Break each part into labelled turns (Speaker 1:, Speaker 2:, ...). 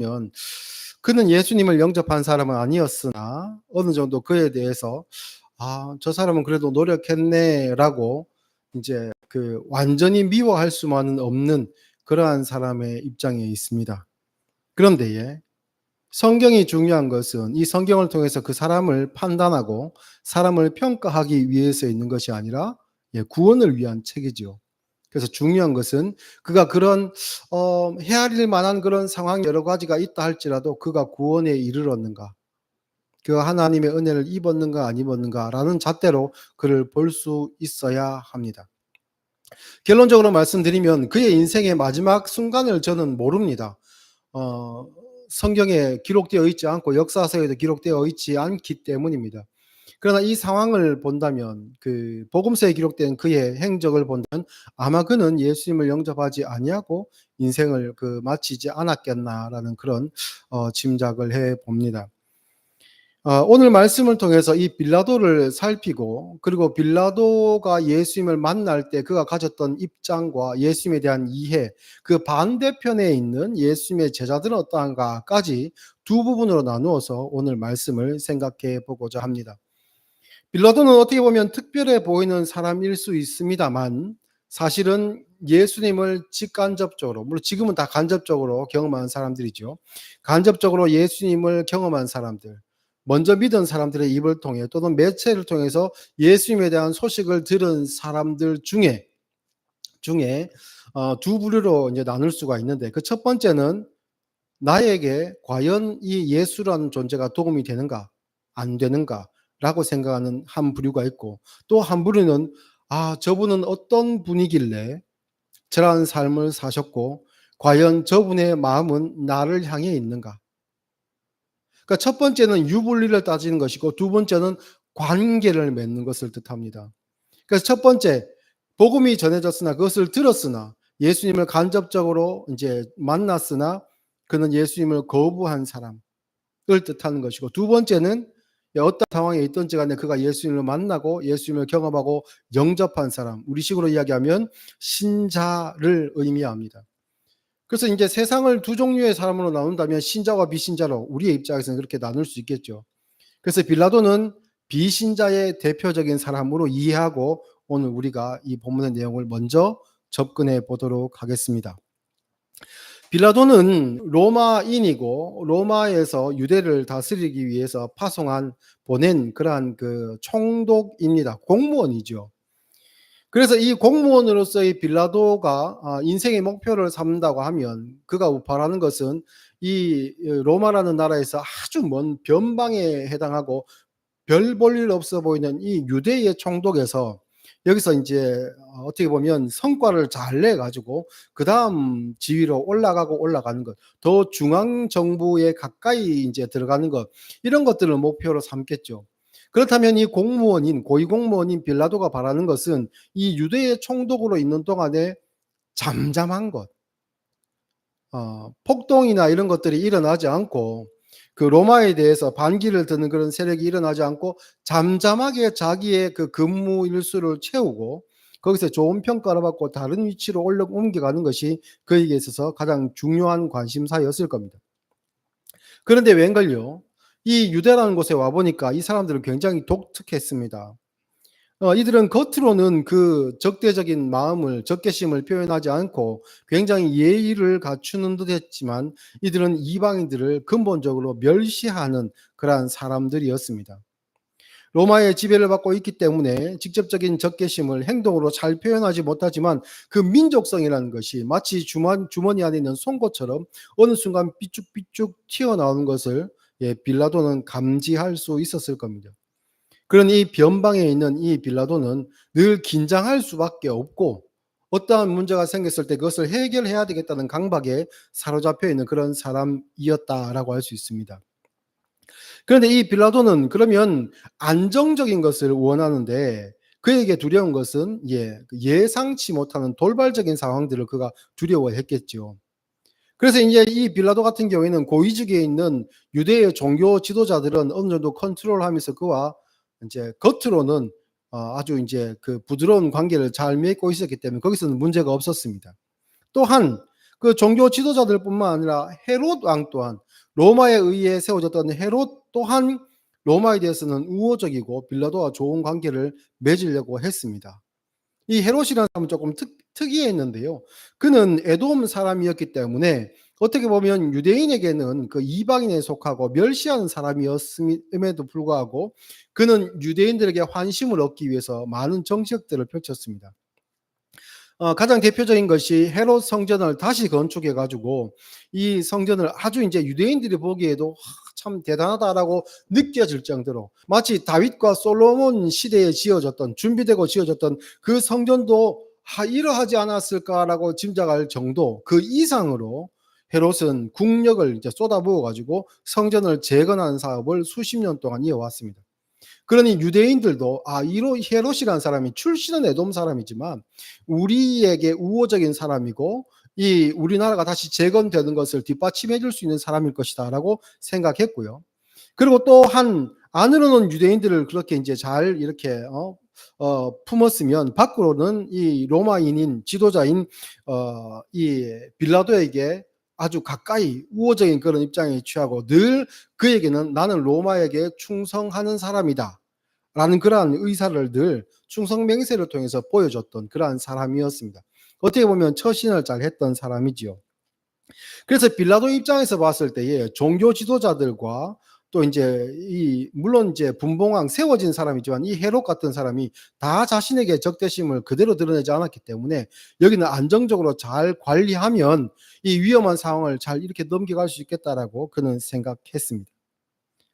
Speaker 1: 보면 그는 예수님을 영접한 사람은 아니었으나 어느 정도 그에 대해서 '아 저 사람은 그래도 노력했네.'라고 인제 완전히 미워할 수만은 없는 그러한 사람의 입장에 있습니다. 그런데 성경이 중요한 것은 이 성경을 통해서 그 사람을 판단하고 사람을 평가하기 위해서 있는 것이 아니라 구원을 위한 책이지요. 그래서 중요한 것은 그가 그런 헤아릴 만한 그런 상황이 여러 가지가 있다 할지라도 그가 구원에 이르렀는가, 그 하나님의 은혜를 입었는가 안 입었는가라는 잣대로 그를 볼 수 있어야 합니다. 결론적으로 말씀드리면 그의 인생의 마지막 순간을 저는 모릅니다. 어 성경에 기록되어 있지 않고 역사서에도 기록되어 있지 않기 때문입니다. 그러나 이 상황을 본다면 그 복음서에 기록된 그의 행적을 본다면 아마 그는 예수님을 영접하지 아니하고 인생을 마치지 않았겠나라는 그런 짐작을 해 봅니다. 오늘 말씀을 통해서 이 빌라도를 살피고, 그리고 빌라도가 예수님을 만날 때 그가 가졌던 입장과 예수님에 대한 이해, 그 반대편에 있는 예수님의 제자들은 어떠한가까지 두 부분으로 나누어서 오늘 말씀을 생각해 보고자 합니다. 빌라도는 어떻게 보면 특별해 보이는 사람일 수 있습니다만 사실은 예수님을 직간접적으로, 물론 지금은 다 간접적으로 경험한 사람들이죠. 간접적으로 예수님을 경험한 사람들, 먼저 믿은 사람들의 입을 통해 또는 매체를 통해서 예수님에 대한 소식을 들은 사람들 중에 두 부류로 이제 나눌 수가 있는데, 그 첫 번째는 나에게 과연 이 예수라는 존재가 도움이 되는가 안 되는가라고 생각하는 한 부류가 있고, 또 한 부류는 저분은 어떤 분이길래 저러한 삶을 사셨고 과연 저분의 마음은 나를 향해 있는가. 그러니까 첫 번째는 유불리를 따지는 것이고 두 번째는 관계를 맺는 것을 뜻합니다. 그래서 첫 번째, 복음이 전해졌으나 그것을 들었으나 예수님을 간접적으로 이제 만났으나 그는 예수님을 거부한 사람을 뜻하는 것이고, 두 번째는 어떤 상황에 있든지 간에 그가 예수님을 만나고 예수님을 경험하고 영접한 사람, 우리식으로 이야기하면 신자를 의미합니다. 그래서 이제 세상을 두 종류의 사람으로 나눈다면 신자와 비신자로 우리의 입장에서는 그렇게 나눌 수 있겠죠. 그래서 빌라도는 비신자의 대표적인 사람으로 이해하고 오늘 우리가 이 본문의 내용을 먼저 접근해 보도록 하겠습니다. 빌라도는 로마인이고 로마에서 유대를 다스리기 위해서 보낸 그러한 총독입니다. 공무원이죠. 그래서 이 공무원으로서의 빌라도가 인생의 목표를 삼는다고 하면 그가 바라는 것은 이 로마라는 나라에서 아주 먼 변방에 해당하고 별 볼 일 없어 보이는 이 유대의 총독에서 여기서 이제 어떻게 보면 성과를 잘 내 가지고 그다음 지위로 올라가는 것, 더 중앙 정부에 가까이 이제 들어가는 것, 이런 것들을 목표로 삼겠죠. 그렇다면 이 고위 공무원인 빌라도가 바라는 것은 이 유대의 총독으로 있는 동안에 잠잠한 것, 폭동이나 이런 것들이 일어나지 않고 그 로마에 대해서 반기를 드는 그런 세력이 일어나지 않고 잠잠하게 자기의 그 근무 일수를 채우고 거기서 좋은 평가를 받고 다른 위치로 옮겨가는 것이 그에게 있어서 가장 중요한 관심사였을 겁니다. 그런데 웬걸요, 이 유대라는 곳에 와 보니까 이 사람들은 굉장히 독특했습니다. 이들은 겉으로는 그 적대적인 마음을, 적개심을 표현하지 않고 굉장히 예의를 갖추는 듯 했지만 이들은 이방인들을 근본적으로 멸시하는 그러한 사람들이었습니다. 로마의 지배를 받고 있기 때문에 직접적인 적개심을 행동으로 잘 표현하지 못하지만 그 민족성이라는 것이 마치 주머니 안에 있는 송곳처럼 어느 순간 삐쭉삐쭉 튀어나오는 것을 빌라도는 감지할 수 있었을 겁니다. 그런 이 변방에 있는 이 빌라도는 늘 긴장할 수밖에 없고 어떠한 문제가 생겼을 때 그것을 해결해야 되겠다는 강박에 사로잡혀 있는 그런 사람이었다라고 할 수 있습니다. 그런데 이 빌라도는 그러면 안정적인 것을 원하는데 그에게 두려운 것은 예상치 못하는 돌발적인 상황들을 그가 두려워했겠죠. 그래서 이제 이 빌라도 같은 경우에는 고위직에 있는 유대의 종교 지도자들은 어느 정도 컨트롤하면서 그와 이제 겉으로는 아주 이제 그 부드러운 관계를 잘 맺고 있었기 때문에 거기서는 문제가 없었습니다. 또한 그 종교 지도자들뿐만 아니라 헤롯 왕 또한, 로마에 의해 세워졌던 헤롯 또한 로마에 대해서는 우호적이고 빌라도와 좋은 관계를 맺으려고 했습니다. 이 헤롯이라는 사람은 조금 특이했는데요. 그는 에돔 사람이었기 때문에 어떻게 보면 유대인에게는 그 이방인에 속하고 멸시하는 사람이었음에도 불구하고 그는 유대인들에게 환심을 얻기 위해서 많은 정책들을 펼쳤습니다. 가장 대표적인 것이 헤롯 성전을 다시 건축해 가지고 이 성전을 아주 이제 유대인들이 보기에도 참 대단하다라고 느껴질 정도로, 마치 다윗과 솔로몬 시대에 지어졌던, 준비되고 지어졌던 그 성전도 이러하지 않았을까라고 짐작할 정도, 그 이상으로 헤롯은 국력을 이제 쏟아부어 가지고 성전을 재건하는 사업을 수십 년 동안 이어왔습니다. 그러니 유대인들도 이로 헤롯이라는 사람이 출신은 에돔 사람이지만 우리에게 우호적인 사람이고 이 우리나라가 다시 재건되는 것을 뒷받침해 줄 수 있는 사람일 것이다라고 생각했고요. 그리고 또 안으로는 유대인들을 그렇게 이제 잘 이렇게 품었으면 밖으로는 이 로마인인 지도자인 이 빌라도에게 아주 가까이 우호적인 그런 입장에 취하고 늘 그에게는 나는 로마에게 충성하는 사람이다 라는 그러한 의사를 늘 충성 맹세를 통해서 보여줬던 그러한 사람이었습니다. 어떻게 보면 처신을 잘 했던 사람이지요. 그래서 빌라도 입장에서 봤을 때에 종교 지도자들과 또 이제 물론 이제 분봉왕 세워진 사람이지만 이 헤롯 같은 사람이 다 자신에게 적대심을 그대로 드러내지 않았기 때문에 여기는 안정적으로 잘 관리하면 이 위험한 상황을 잘 이렇게 넘겨갈 수 있겠다라고 그는 생각했습니다.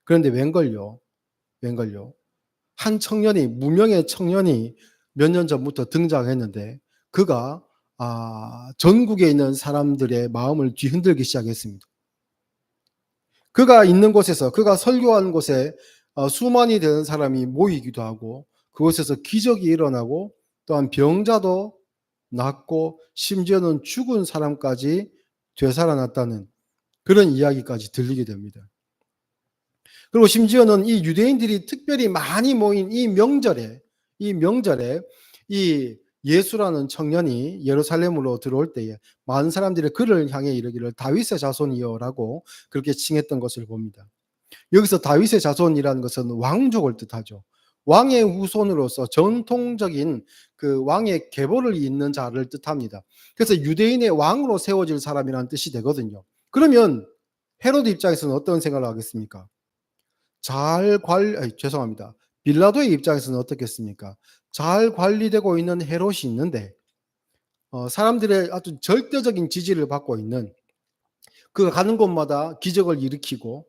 Speaker 1: 그런데 웬걸요? 한 청년이, 무명의 청년이 몇 년 전부터 등장했는데 그가 전국에 있는 사람들의 마음을 뒤흔들기 시작했습니다. 그가 있는 곳에서, 그가 설교하는 곳에 수만이 되는 사람이 모이기도 하고 그곳에서 기적이 일어나고 또한 병자도 낫고 심지어는 죽은 사람까지 되살아났다는 그런 이야기까지 들리게 됩니다. 그리고 심지어는 이 유대인들이 특별히 많이 모인 이 명절에 이 예수라는 청년이 예루살렘으로 들어올 때에 많은 사람들이 그를 향해 이르기를 다윗의 자손이여라고 그렇게 칭했던 것을 봅니다. 여기서 다윗의 자손이라는 것은 왕족을 뜻하죠. 왕의 후손으로서 전통적인 그 왕의 계보를 잇는 자를 뜻합니다. 그래서 유대인의 왕으로 세워질 사람이라는 뜻이 되거든요. 그러면 헤로드 입장에서는 어떤 생각을 하겠습니까? 죄송합니다. 빌라도의 입장에서는 어떻겠습니까? 잘 관리되고 있는 헤롯이 있는데 사람들의 아주 절대적인 지지를 받고 있는, 그가 가는 곳마다 기적을 일으키고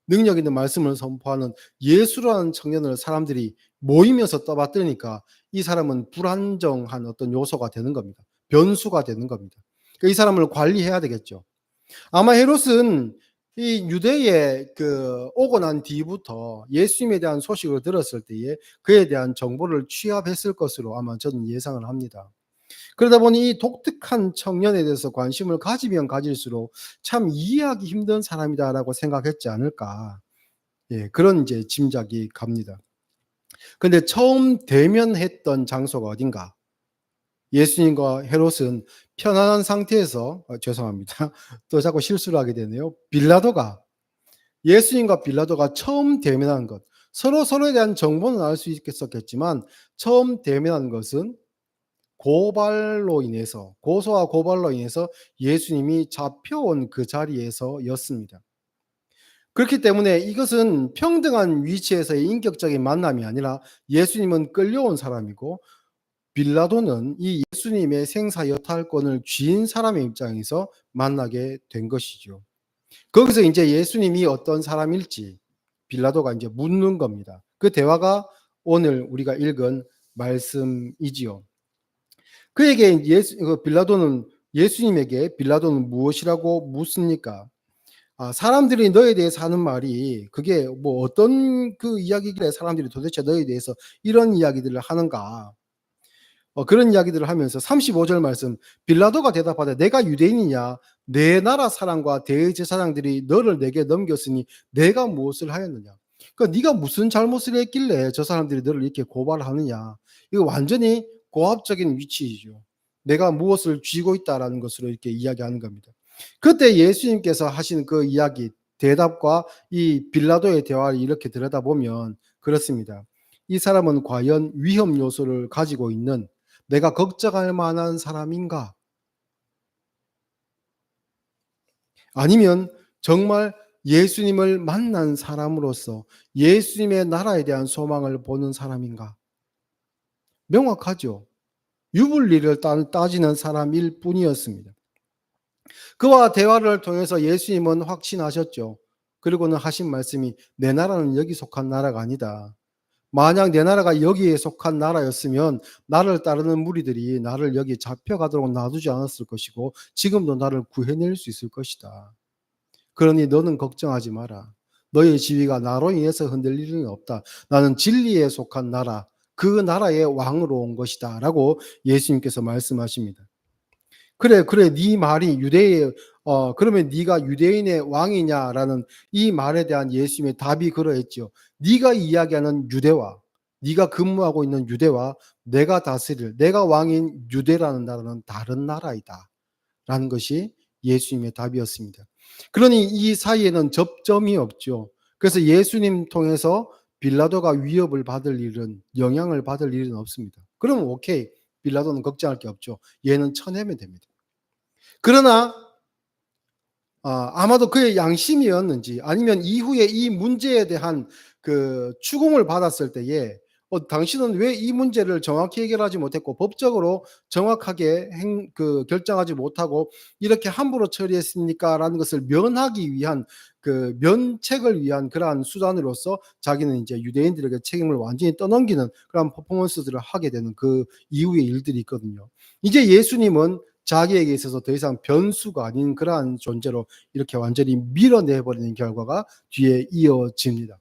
Speaker 1: 능력 있는 말씀을 선포하는 예수라는 청년을 사람들이 모이면서 떠받드니까 이 사람은 불안정한 어떤 요소가 되는 겁니다. 변수가 되는 겁니다. 그러니까 이 사람을 관리해야 되겠죠. 아마 헤롯은 이 유대에 오고 난 뒤부터 예수님에 대한 소식을 들었을 때에 그에 대한 정보를 취합했을 것으로 아마 저는 예상을 합니다. 그러다 보니 이 독특한 청년에 대해서 관심을 가지면 가질수록 참 이해하기 힘든 사람이다라고 생각했지 않을까. 예, 그런 이제 짐작이 갑니다. 근데 처음 대면했던 장소가 어딘가? 예수님과 헤롯은 편안한 상태에서 죄송합니다. 또 자꾸 실수를 하게 되네요. 예수님과 빌라도가 처음 대면한 것, 서로에 대한 정보는 알 수 있겠었겠지만 처음 대면한 것은 고소와 고발로 인해서 예수님이 잡혀온 그 자리에서였습니다. 그렇기 때문에 이것은 평등한 위치에서의 인격적인 만남이 아니라 예수님은 끌려온 사람이고 빌라도는 이 예수님의 생사 여탈권을 쥔 사람의 입장에서 만나게 된 것이죠. 거기서 이제 예수님이 어떤 사람일지 빌라도가 이제 묻는 겁니다. 그 대화가 오늘 우리가 읽은 말씀이지요. 빌라도는 무엇이라고 묻습니까? 사람들이 너에 대해서 하는 말이 그게 뭐 어떤 그 이야기길래 사람들이 도대체 너에 대해서 이런 이야기들을 하는가? 그런 이야기들을 하면서 35절 말씀, 빌라도가 대답하되 내가 유대인이냐? 내 나라 사람과 대제사장들이 너를 내게 넘겼으니 내가 무엇을 하였느냐? 그러니까 네가 무슨 잘못을 했길래 저 사람들이 너를 이렇게 고발하느냐? 이거 완전히 고압적인 위치이죠. 내가 무엇을 쥐고 있다라는 것으로 이렇게 이야기하는 겁니다. 그때 예수님께서 하신 그 이야기, 대답과 이 빌라도의 대화를 이렇게 들여다보면 그렇습니다. 이 사람은 과연 위험 요소를 가지고 있는 내가 걱정할 만한 사람인가? 아니면 정말 예수님을 만난 사람으로서 예수님의 나라에 대한 소망을 보는 사람인가? 명확하죠. 유불리를 따지는 사람일 뿐이었습니다. 그와 대화를 통해서 예수님은 확신하셨죠. 그리고는 하신 말씀이 내 나라는 여기 속한 나라가 아니다. 만약 내 나라가 여기에 속한 나라였으면 나를 따르는 무리들이 나를 여기 잡혀가도록 놔두지 않았을 것이고 지금도 나를 구해낼 수 있을 것이다. 그러니 너는 걱정하지 마라. 너의 지위가 나로 인해서 흔들릴 일은 없다. 나는 진리에 속한 나라, 그 나라의 왕으로 온 것이다. 라고 예수님께서 말씀하십니다. 그래 네 말이 유대의 그러면 네가 유대인의 왕이냐라는 이 말에 대한 예수님의 답이 그러했죠. 네가 이야기하는 유대와 네가 근무하고 있는 유대와 내가 다스릴 내가 왕인 유대라는 나라는 다른 나라이다. 라는 것이 예수님의 답이었습니다. 그러니 이 사이에는 접점이 없죠. 그래서 예수님 통해서 빌라도가 위협을 받을 일은 영향을 받을 일은 없습니다. 그러면 오케이. 빌라도는 걱정할 게 없죠. 얘는 쳐내면 됩니다. 그러나 아마도 그의 양심이었는지 아니면 이후에 이 문제에 대한 그 추궁을 받았을 때에 당신은 왜 이 문제를 정확히 해결하지 못했고 법적으로 정확하게 결정하지 못하고 이렇게 함부로 처리했습니까라는 것을 면하기 위한 그 면책을 위한 그러한 수단으로서 자기는 이제 유대인들에게 책임을 완전히 떠넘기는 그런 퍼포먼스들을 하게 되는 그 이후의 일들이 있거든요. 이제 예수님은 자기에게 있어서 더 이상 변수가 아닌 그러한 존재로 이렇게 완전히 밀어내버리는 결과가 뒤에 이어집니다.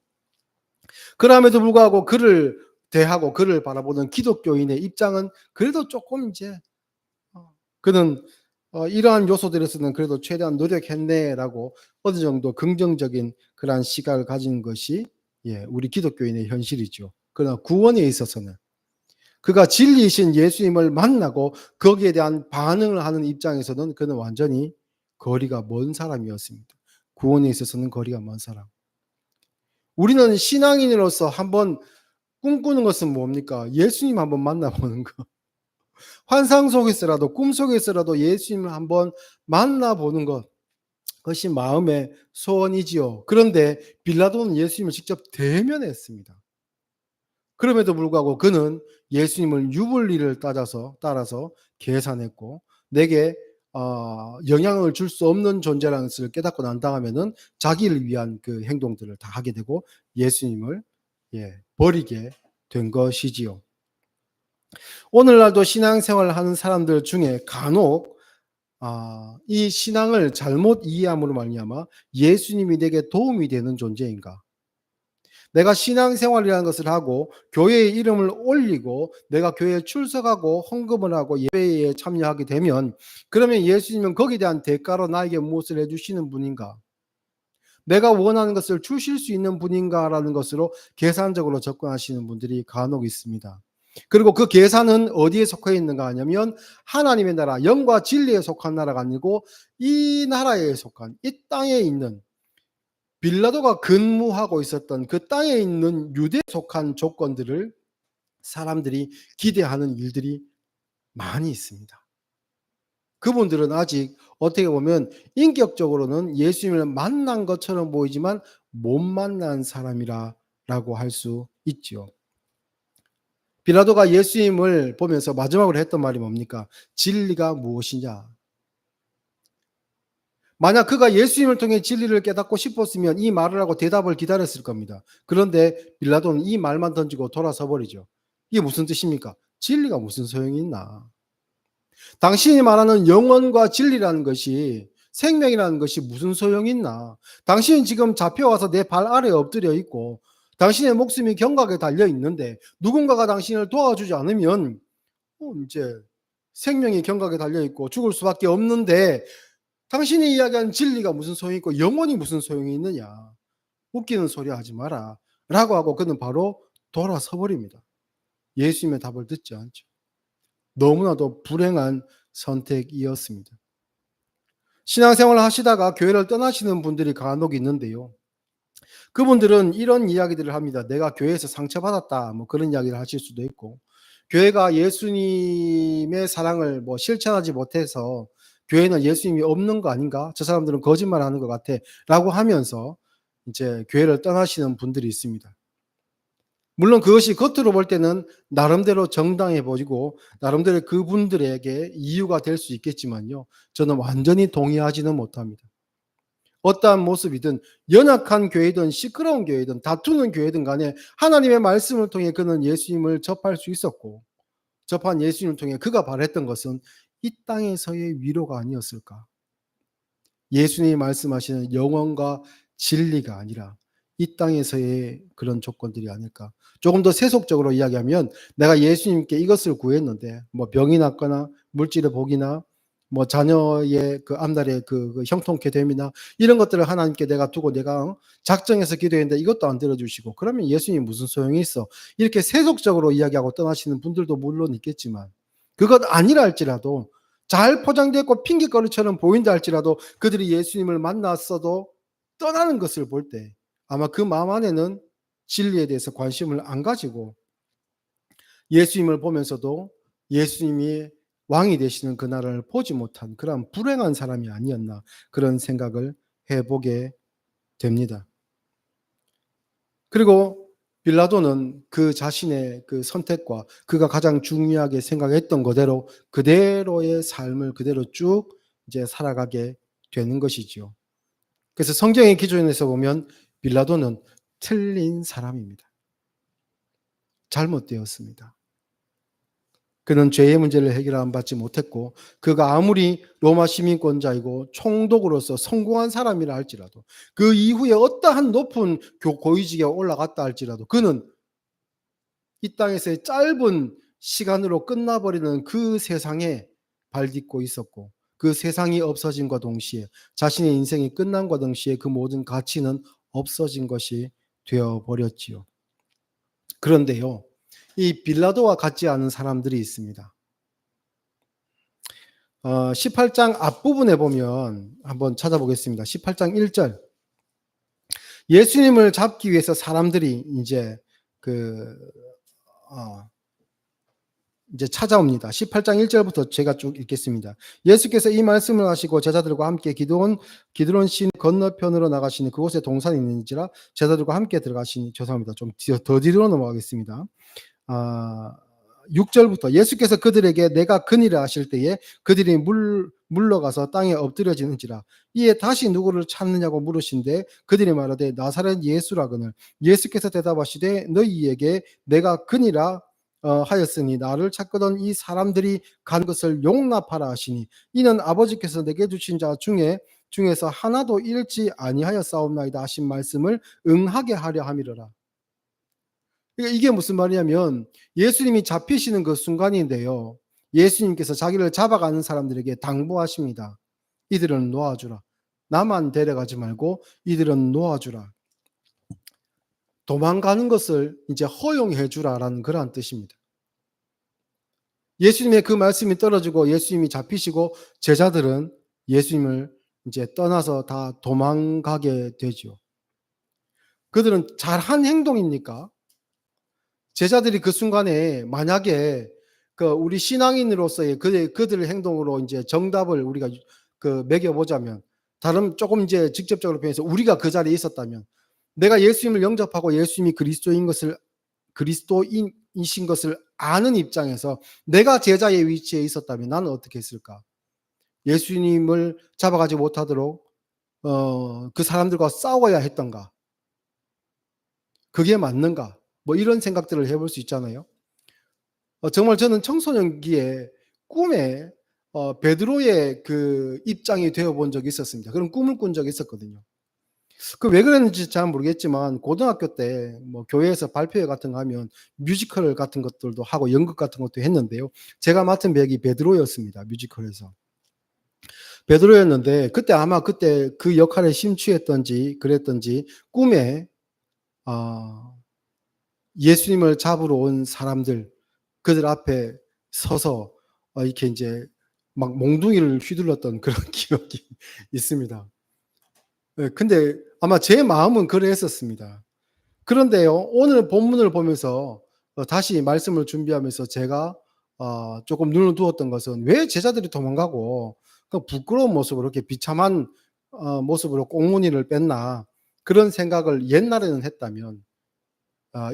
Speaker 1: 그럼에도 불구하고 그를 대하고 그를 바라보는 기독교인의 입장은 그래도 조금 이제 그는 이러한 요소들에서는 그래도 최대한 노력했네라고 어느 정도 긍정적인 그러한 시각을 가진 것이 우리 기독교인의 현실이죠. 그러나 구원에 있어서는 그가 진리이신 예수님을 만나고 거기에 대한 반응을 하는 입장에서는 그는 완전히 거리가 먼 사람이었습니다. 구원에 있어서는 거리가 먼 사람. 우리는 신앙인으로서 한번 꿈꾸는 것은 뭡니까? 예수님 한번 만나보는 거. 환상 속에서라도 꿈 속에서라도 예수님을 한번 만나보는 것. 그것이 마음의 소원이지요. 그런데 빌라도는 예수님을 직접 대면했습니다. 그럼에도 불구하고 그는 예수님을 유불리를 따라서 계산했고 내게 영향을 줄 수 없는 존재라는 것을 깨닫고 난 다음에는 자기를 위한 그 행동들을 다 하게 되고 예수님을 버리게 된 것이지요. 오늘날도 신앙생활을 하는 사람들 중에 간혹 이 신앙을 잘못 이해함으로 말미암아 예수님이 내게 도움이 되는 존재인가? 내가 신앙생활이라는 것을 하고 교회의 이름을 올리고 내가 교회에 출석하고 헌금을 하고 예배에 참여하게 되면 그러면 예수님은 거기에 대한 대가로 나에게 무엇을 해주시는 분인가? 내가 원하는 것을 주실 수 있는 분인가라는 것으로 계산적으로 접근하시는 분들이 간혹 있습니다. 그리고 그 계산은 어디에 속해 있는가 하냐면 하나님의 나라, 영과 진리에 속한 나라가 아니고 이 나라에 속한 이 땅에 있는 빌라도가 근무하고 있었던 그 땅에 있는 유대에 속한 조건들을 사람들이 기대하는 일들이 많이 있습니다. 그분들은 아직 어떻게 보면 인격적으로는 예수님을 만난 것처럼 보이지만 못 만난 사람이라고 할 수 있죠. 빌라도가 예수님을 보면서 마지막으로 했던 말이 뭡니까? 진리가 무엇이냐? 만약 그가 예수님을 통해 진리를 깨닫고 싶었으면 이 말을 하고 대답을 기다렸을 겁니다. 그런데 빌라도는 이 말만 던지고 돌아서 버리죠. 이게 무슨 뜻입니까? 진리가 무슨 소용이 있나? 당신이 말하는 영혼과 진리라는 것이 생명이라는 것이 무슨 소용이 있나? 당신은 지금 잡혀와서 내 발 아래에 엎드려 있고 당신의 목숨이 경각에 달려 있는데 누군가가 당신을 도와주지 않으면 이제 생명이 경각에 달려 있고 죽을 수밖에 없는데 당신이 이야기하는 진리가 무슨 소용이 있고 영혼이 무슨 소용이 있느냐. 웃기는 소리 하지 마라. 라고 하고 그는 바로 돌아서 버립니다. 예수님의 답을 듣지 않죠. 너무나도 불행한 선택이었습니다. 신앙생활을 하시다가 교회를 떠나시는 분들이 간혹 있는데요. 그분들은 이런 이야기들을 합니다. 내가 교회에서 상처받았다. 뭐 그런 이야기를 하실 수도 있고, 교회가 예수님의 사랑을 뭐 실천하지 못해서 교회는 예수님이 없는 거 아닌가? 저 사람들은 거짓말하는 것 같아. 라고 하면서 이제 교회를 떠나시는 분들이 있습니다. 물론 그것이 겉으로 볼 때는 나름대로 정당해 보이고 나름대로 그분들에게 이유가 될 수 있겠지만요. 저는 완전히 동의하지는 못합니다. 어떠한 모습이든 연약한 교회든 시끄러운 교회든 다투는 교회든 간에 하나님의 말씀을 통해 그는 예수님을 접할 수 있었고, 접한 예수님을 통해 그가 바랬던 것은 이 땅에서의 위로가 아니었을까? 예수님이 말씀하시는 영원과 진리가 아니라 이 땅에서의 그런 조건들이 아닐까? 조금 더 세속적으로 이야기하면 내가 예수님께 이것을 구했는데 뭐 병이 났거나 물질의 복이나 뭐 자녀의 그 앞날의 그 형통케 됨이나 이런 것들을 하나님께 내가 두고 내가 작정해서 기도했는데 이것도 안 들어주시고 그러면 예수님 무슨 소용이 있어? 이렇게 세속적으로 이야기하고 떠나시는 분들도 물론 있겠지만 그것 아니라 할지라도 잘 포장되었고 핑계거리처럼 보인다 할지라도 그들이 예수님을 만났어도 떠나는 것을 볼 때 아마 그 마음 안에는 진리에 대해서 관심을 안 가지고 예수님을 보면서도 예수님이 왕이 되시는 그날을 보지 못한 그런 불행한 사람이 아니었나 그런 생각을 해보게 됩니다. 그리고 빌라도는 그 자신의 그 선택과 그가 가장 중요하게 생각했던 그대로의 삶을 그대로 쭉 이제 살아가게 되는 것이지요. 그래서 성경의 기준에서 보면 빌라도는 틀린 사람입니다. 잘못되었습니다. 그는 죄의 문제를 해결받지 못했고 그가 아무리 로마 시민권자이고 총독으로서 성공한 사람이라 할지라도 그 이후에 어떠한 높은 고위직에 올라갔다 할지라도 그는 이 땅에서의 짧은 시간으로 끝나버리는 그 세상에 발딛고 있었고 그 세상이 없어짐과 동시에 자신의 인생이 끝남과 동시에 그 모든 가치는 없어진 것이 되어버렸지요. 그런데요, 이 빌라도와 같지 않은 사람들이 있습니다. 18장 앞부분에 보면 한번 찾아보겠습니다. 18장 1절. 예수님을 잡기 위해서 사람들이 이제 찾아옵니다. 18장 1절부터 제가 쭉 읽겠습니다. 예수께서 이 말씀을 하시고 제자들과 함께 기드론 신 건너편으로 나가시니 그곳에 동산이 있는지라 제자들과 함께 들어가시니 죄송합니다. 좀 더 뒤로 넘어가겠습니다. 6절부터 예수께서 그들에게 내가 그니라 하실 때에 그들이 물러가서 땅에 엎드려지는지라 이에 다시 누구를 찾느냐고 물으신데 그들이 말하되 나사렛 예수라거늘 예수께서 대답하시되 너희에게 내가 그니라 하였으니 나를 찾거든 이 사람들이 간 것을 용납하라 하시니 이는 아버지께서 내게 주신 자 중에서 하나도 잃지 아니하였사옵나이다 하신 말씀을 응하게 하려 함이로라. 그러니까 이게 무슨 말이냐면 예수님이 잡히시는 그 순간인데요. 예수님께서 자기를 잡아가는 사람들에게 당부하십니다. 이들은 놓아주라. 나만 데려가지 말고 이들은 놓아주라. 도망가는 것을 이제 허용해 주라라는 그러한 뜻입니다. 예수님의 그 말씀이 떨어지고 예수님이 잡히시고 제자들은 예수님을 이제 떠나서 다 도망가게 되죠. 그들은 잘한 행동입니까? 제자들이 그 순간에 만약에 우리 신앙인으로서의 그들의 행동으로 이제 정답을 우리가 매겨보자면 다른 조금 이제 직접적으로 표현해서 우리가 그 자리에 있었다면 내가 예수님을 영접하고 예수님이 그리스도인이신 것을 아는 입장에서 내가 제자의 위치에 있었다면 나는 어떻게 했을까? 예수님을 잡아가지 못하도록 그 사람들과 싸워야 했던가? 그게 맞는가? 뭐 이런 생각들을 해볼 수 있잖아요. 정말 저는 청소년기에 꿈에 베드로의 그 입장이 되어본 적이 있었습니다. 그런 꿈을 꾼 적이 있었거든요. 그 왜 그랬는지 잘 모르겠지만 고등학교 때 뭐 교회에서 발표회 같은 거 하면 뮤지컬 같은 것들도 하고 연극 같은 것도 했는데요. 제가 맡은 배역이 베드로였습니다. 뮤지컬에서. 베드로였는데 그때 그 역할에 심취했던지 그랬던지 꿈에 예수님을 잡으러 온 사람들 그들 앞에 서서 이렇게 이제 막 몽둥이를 휘둘렀던 그런 기억이 있습니다. 예, 근데 아마 제 마음은 그랬었습니다. 그런데요, 오늘 본문을 보면서 다시 말씀을 준비하면서 제가 조금 눈을 두었던 것은 왜 제자들이 도망가고 그 부끄러운 모습으로 이렇게 비참한 모습으로 꽁무니를 뺐나 그런 생각을 옛날에는 했다면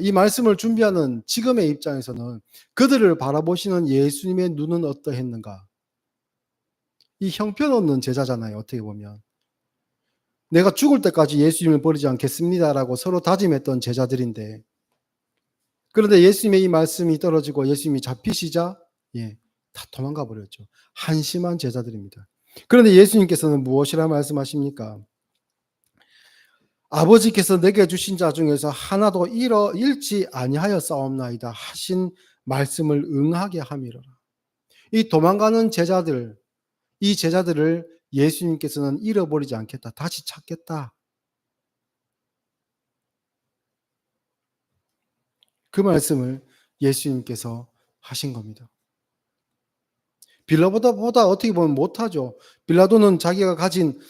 Speaker 1: 이 말씀을 준비하는 지금의 입장에서는 그들을 바라보시는 예수님의 눈은 어떠했는가? 이 형편없는 제자잖아요, 어떻게 보면. 내가 죽을 때까지 예수님을 버리지 않겠습니다라고 서로 다짐했던 제자들인데 그런데 예수님의 이 말씀이 떨어지고 예수님이 잡히시자 예, 다 도망가 버렸죠. 한심한 제자들입니다. 그런데 예수님께서는 무엇이라 말씀하십니까? 아버지께서 내게 주신 자 중에서 하나도 잃지 아니하여 싸움나이다 하신 말씀을 응하게 함이로라. 이 도망가는 제자들, 이 제자들을 예수님께서는 잃어버리지 않겠다. 다시 찾겠다. 그 말씀을 예수님께서 하신 겁니다. 빌라도보다 어떻게 보면 못하죠. 빌라도는 자기가 가진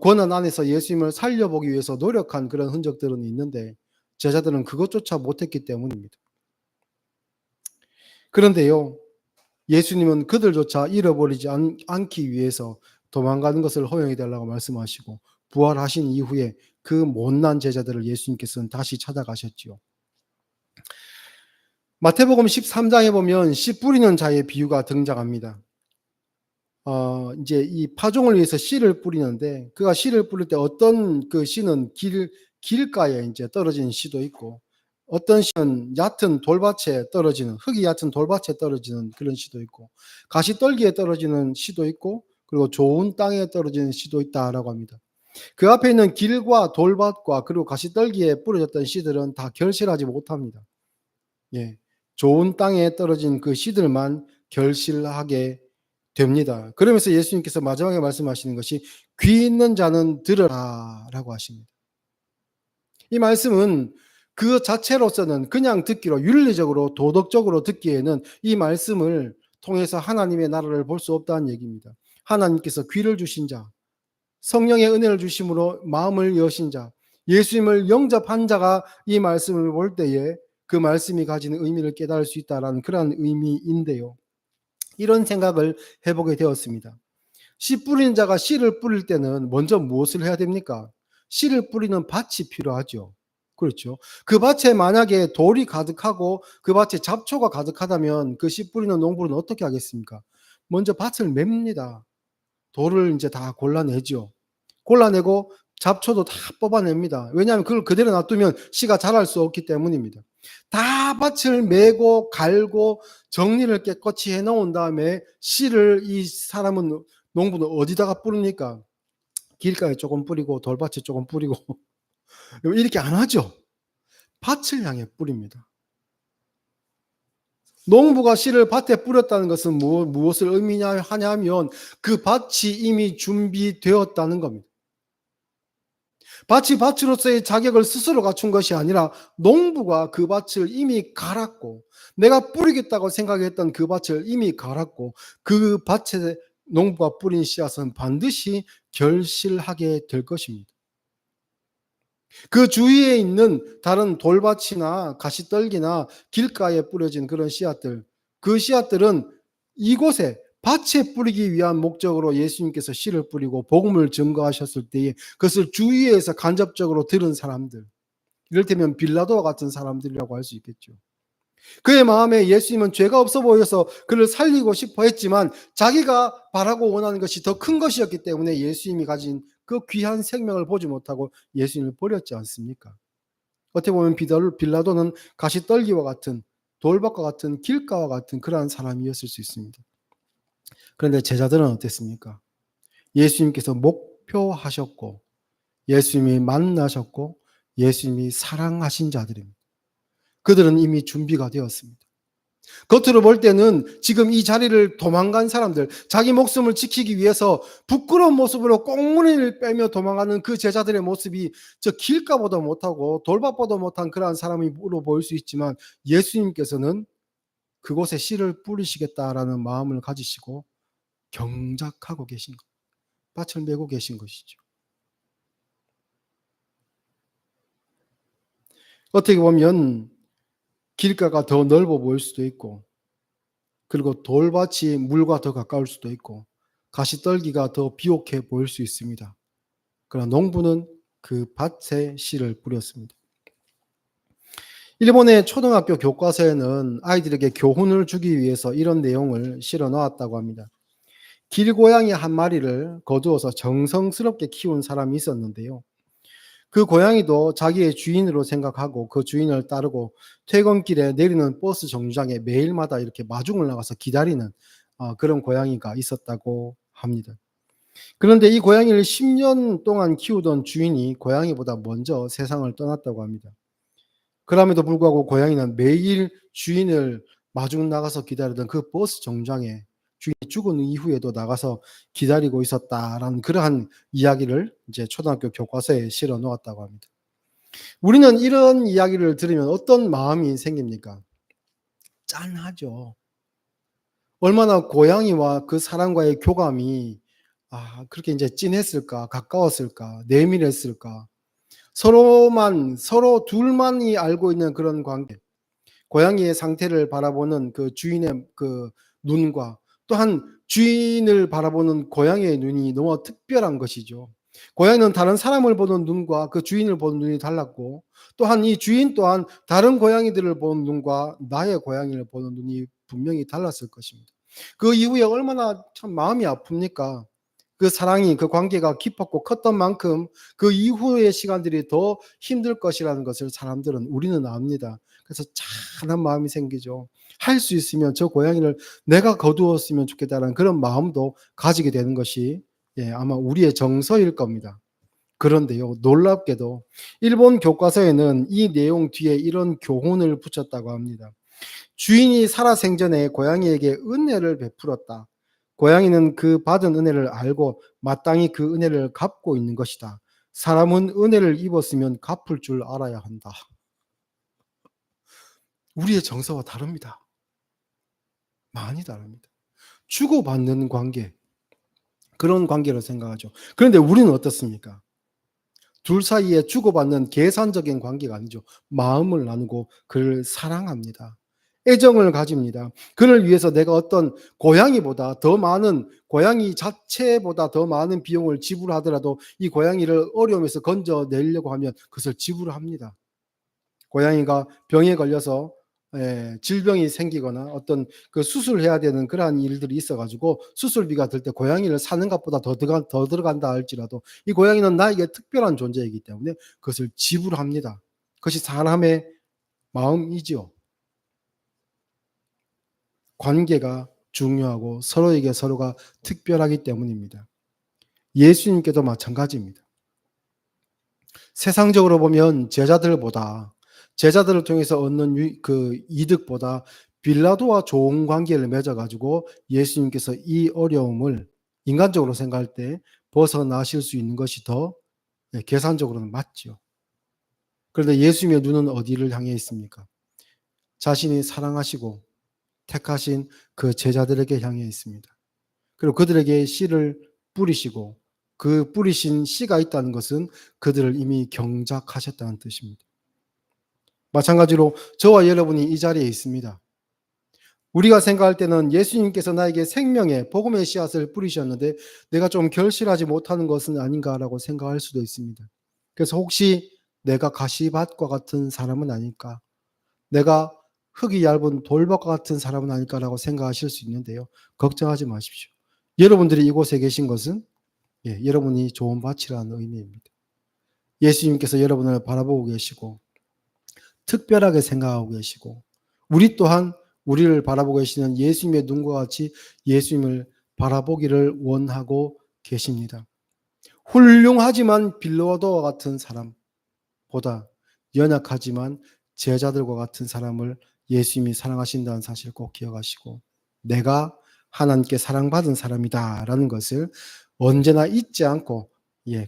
Speaker 1: 권한 안에서 예수님을 살려보기 위해서 노력한 그런 흔적들은 있는데 제자들은 그것조차 못했기 때문입니다. 그런데요, 예수님은 그들조차 잃어버리지 않기 위해서 도망가는 것을 허용해 달라고 말씀하시고 부활하신 이후에 그 못난 제자들을 예수님께서는 다시 찾아가셨지요. 마태복음 13장에 보면 씨 뿌리는 자의 비유가 등장합니다. 이제 이 파종을 위해서 씨를 뿌리는데 그가 씨를 뿌릴 때 어떤 그 씨는 길가에 이제 떨어지는 씨도 있고 어떤 씨는 얕은 돌밭에 떨어지는 흙이 얕은 돌밭에 떨어지는 그런 씨도 있고 가시떨기에 떨어지는 씨도 있고 그리고 좋은 땅에 떨어지는 씨도 있다라고 합니다. 그 앞에 있는 길과 돌밭과 그리고 가시떨기에 뿌려졌던 씨들은 다 결실하지 못합니다. 예. 좋은 땅에 떨어진 그 씨들만 결실하게 됩니다. 그러면서 예수님께서 마지막에 말씀하시는 것이 귀 있는 자는 들으라라고 하십니다. 이 말씀은 그 자체로서는 그냥 듣기로 윤리적으로 도덕적으로 듣기에는 이 말씀을 통해서 하나님의 나라를 볼 수 없다는 얘기입니다. 하나님께서 귀를 주신 자, 성령의 은혜를 주심으로 마음을 여신 자, 예수님을 영접한 자가 이 말씀을 볼 때에 그 말씀이 가지는 의미를 깨달을 수 있다라는 그런 의미인데요. 이런 생각을 해보게 되었습니다. 씨 뿌리는 자가 씨를 뿌릴 때는 먼저 무엇을 해야 됩니까? 씨를 뿌리는 밭이 필요하죠. 그렇죠. 그 밭에 만약에 돌이 가득하고 그 밭에 잡초가 가득하다면 그 씨 뿌리는 농부는 어떻게 하겠습니까? 먼저 밭을 맵니다. 돌을 이제 다 골라내죠. 골라내고 잡초도 다 뽑아냅니다. 왜냐하면 그걸 그대로 놔두면 씨가 자랄 수 없기 때문입니다. 다 밭을 메고 갈고 정리를 깨끗이 해놓은 다음에 씨를 이 사람은 농부는 어디다가 뿌립니까? 길가에 조금 뿌리고 돌밭에 조금 뿌리고 이렇게 안 하죠. 밭을 향해 뿌립니다. 농부가 씨를 밭에 뿌렸다는 것은 무엇을 의미하냐면 그 밭이 이미 준비되었다는 겁니다. 밭이 밭으로서의 자격을 스스로 갖춘 것이 아니라 농부가 그 밭을 이미 갈았고 내가 뿌리겠다고 생각했던 그 밭을 이미 갈았고 그 밭에 농부가 뿌린 씨앗은 반드시 결실하게 될 것입니다. 그 주위에 있는 다른 돌밭이나 가시떨기나 길가에 뿌려진 그런 씨앗들, 그 씨앗들은 이곳에 밭에 뿌리기 위한 목적으로 예수님께서 씨를 뿌리고 복음을 증거하셨을 때에 그것을 주위에서 간접적으로 들은 사람들, 이를테면 빌라도와 같은 사람들이라고 할 수 있겠죠. 그의 마음에 예수님은 죄가 없어 보여서 그를 살리고 싶어 했지만 자기가 바라고 원하는 것이 더 큰 것이었기 때문에 예수님이 가진 그 귀한 생명을 보지 못하고 예수님을 버렸지 않습니까? 어떻게 보면 빌라도는 가시떨기와 같은 돌밭과 같은 길가와 같은 그러한 사람이었을 수 있습니다. 그런데 제자들은 어땠습니까? 예수님께서 목표하셨고 예수님이 만나셨고 예수님이 사랑하신 자들입니다. 그들은 이미 준비가 되었습니다. 겉으로 볼 때는 지금 이 자리를 도망간 사람들, 자기 목숨을 지키기 위해서 부끄러운 모습으로 꽁무니를 빼며 도망가는 그 제자들의 모습이 저 길가보다 못하고 돌밭보다 못한 그러한 사람으로 보일 수 있지만 예수님께서는 그곳에 씨를 뿌리시겠다라는 마음을 가지시고 경작하고 계신 것, 밭을 메고 계신 것이죠. 어떻게 보면 길가가 더 넓어 보일 수도 있고, 그리고 돌밭이 물과 더 가까울 수도 있고, 가시떨기가 더 비옥해 보일 수 있습니다. 그러나 농부는 그 밭에 씨를 뿌렸습니다. 일본의 초등학교 교과서에는 아이들에게 교훈을 주기 위해서 이런 내용을 실어 놓았다고 합니다. 길고양이 한 마리를 거두어서 정성스럽게 키운 사람이 있었는데요. 그 고양이도 자기의 주인으로 생각하고 그 주인을 따르고 퇴근길에 내리는 버스 정류장에 매일마다 이렇게 마중을 나가서 기다리는 그런 고양이가 있었다고 합니다. 그런데 이 고양이를 10년 동안 키우던 주인이 고양이보다 먼저 세상을 떠났다고 합니다. 그럼에도 불구하고 고양이는 매일 주인을 마중 나가서 기다리던 그 버스 정류장에 주인이 죽은 이후에도 나가서 기다리고 있었다라는 그러한 이야기를 이제 초등학교 교과서에 실어 놓았다고 합니다. 우리는 이런 이야기를 들으면 어떤 마음이 생깁니까? 짠하죠. 얼마나 고양이와 그 사람과의 교감이 그렇게 이제 찐했을까, 가까웠을까, 내밀했을까. 서로 둘만이 알고 있는 그런 관계. 고양이의 상태를 바라보는 그 주인의 그 눈과 또한 주인을 바라보는 고양이의 눈이 너무 특별한 것이죠. 고양이는 다른 사람을 보는 눈과 그 주인을 보는 눈이 달랐고, 또한 이 주인 또한 다른 고양이들을 보는 눈과 나의 고양이를 보는 눈이 분명히 달랐을 것입니다. 그 이후에 얼마나 참 마음이 아픕니까? 그 사랑이, 그 관계가 깊었고 컸던 만큼 그 이후의 시간들이 더 힘들 것이라는 것을 우리는 압니다. 그래서 찬한 마음이 생기죠. 할 수 있으면 저 고양이를 내가 거두었으면 좋겠다는 그런 마음도 가지게 되는 것이 아마 우리의 정서일 겁니다. 그런데요, 놀랍게도 일본 교과서에는 이 내용 뒤에 이런 교훈을 붙였다고 합니다. 주인이 살아생전에 고양이에게 은혜를 베풀었다. 고양이는 그 받은 은혜를 알고 마땅히 그 은혜를 갚고 있는 것이다. 사람은 은혜를 입었으면 갚을 줄 알아야 한다. 우리의 정서와 다릅니다. 많이 다릅니다. 주고받는 관계, 그런 관계로 생각하죠. 그런데 우리는 어떻습니까? 둘 사이에 주고받는 계산적인 관계가 아니죠. 마음을 나누고 그를 사랑합니다. 애정을 가집니다. 그를 위해서 내가 어떤 고양이 자체보다 더 많은 비용을 지불하더라도 이 고양이를 어려움에서 건져내려고 하면 그것을 지불합니다. 고양이가 병에 걸려서 질병이 생기거나 어떤 그 수술해야 되는 그러한 일들이 있어가지고 수술비가 들 때 고양이를 사는 것보다 더 들어간다 할지라도 이 고양이는 나에게 특별한 존재이기 때문에 그것을 지불합니다. 그것이 사람의 마음이지요. 관계가 중요하고 서로에게 서로가 특별하기 때문입니다. 예수님께도 마찬가지입니다. 세상적으로 보면 제자들을 통해서 얻는 그 이득보다 빌라도와 좋은 관계를 맺어가지고 예수님께서 이 어려움을 인간적으로 생각할 때 벗어나실 수 있는 것이 더 계산적으로는 맞죠. 그런데 예수님의 눈은 어디를 향해 있습니까? 자신이 사랑하시고 택하신 그 제자들에게 향해 있습니다. 그리고 그들에게 씨를 뿌리시고 그 뿌리신 씨가 있다는 것은 그들을 이미 경작하셨다는 뜻입니다. 마찬가지로 저와 여러분이 이 자리에 있습니다. 우리가 생각할 때는 예수님께서 나에게 생명의 복음의 씨앗을 뿌리셨는데 내가 좀 결실하지 못하는 것은 아닌가라고 생각할 수도 있습니다. 그래서 혹시 내가 가시밭과 같은 사람은 아닐까? 내가 흙이 얇은 돌밭과 같은 사람은 아닐까라고 생각하실 수 있는데요. 걱정하지 마십시오. 여러분들이 이곳에 계신 것은 여러분이 좋은 밭이라는 의미입니다. 예수님께서 여러분을 바라보고 계시고 특별하게 생각하고 계시고 우리 또한 우리를 바라보고 계시는 예수님의 눈과 같이 예수님을 바라보기를 원하고 계십니다. 훌륭하지만 빌라도와 같은 사람보다 연약하지만 제자들과 같은 사람을 예수님이 사랑하신다는 사실을 꼭 기억하시고 내가 하나님께 사랑받은 사람이다라는 것을 언제나 잊지 않고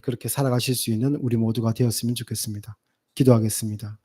Speaker 1: 그렇게 살아가실 수 있는 우리 모두가 되었으면 좋겠습니다. 기도하겠습니다.